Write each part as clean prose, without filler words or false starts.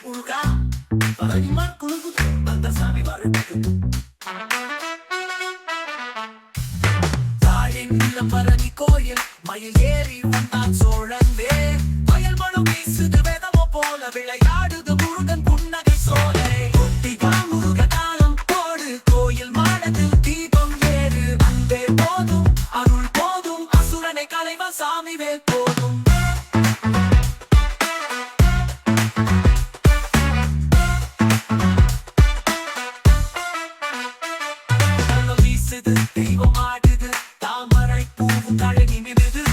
முருகா பரணிமான் குழுகுது கந்தசாமி வருகிறது தாயின் நிலம் பரணி கோயில் மயில் ஏறி வந்தான் சோழன் வேல் வயல் மனம் வீசுது வேதமோ போல விளையாடுது முருகன் புன்னகை சோலை குட்டிகா முருக தாளம் போடு கோயில் மாடத்தில் தீபம் ஏறு அன்பே போதும் அருள் போதும் அசுரனை கலைவா சாமி வேல் போதும் தெய்வம் ஆடுது தாமரை பூவும் தழகி மிடுது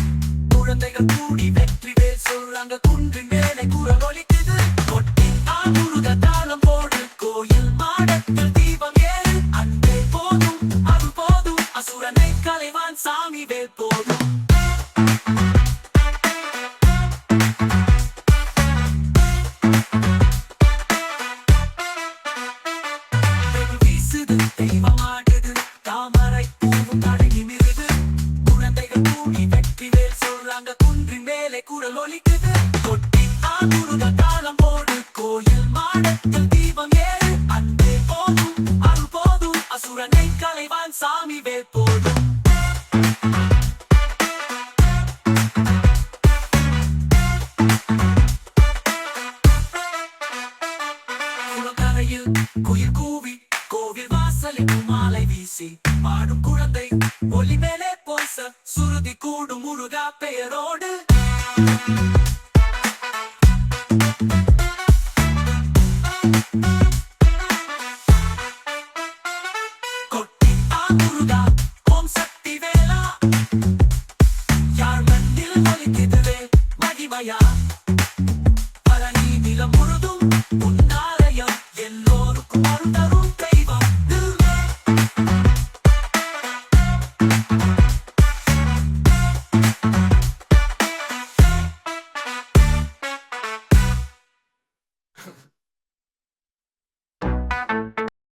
குழந்தைகள் கூடி வெற்றி வேல் சொல்றாங்க குன்றின் மேலே குரல் ஒலிக்குது கொட்டி முருக தாளம் போடு கோயில் மாடத்தில் தீபம் ஏறு அன்பே போதும் அது போதும் அசுரனை கலைவான் சாமி வேல் போதும் வீசுது தெய்வம் ஆடுது தாமரை பூவும் தடங்கி மிருது குழந்தைகள் கூடி வெற்றி வேல் சொல்றாங்க குன்றின் மேலே குரல் ஒலிக்குது கொட்டி முருக தாளம் போடு கோயில் மாடத்தில் தீபம் ஏறு அன்பே போதும் அருள் போதும் அசுரனை கலைவான் சாமி வேல் போதும் குளக்கரையில் குயில் கூவி கோவில் வாசலில் மாலை வீசி பாடும் குழந்தை ஒலி மேலே போச சுருதி கூடும் முருகா பெயரோடு கொட்டி முருகா ஓம் சக்தி வேலா யார் மண்ணில் ஒலிக்குதுவே மகிமையா பரணி நிலம் முழுதும் உன்னாலயம் எல்லோருக்கும் அருள் தரும்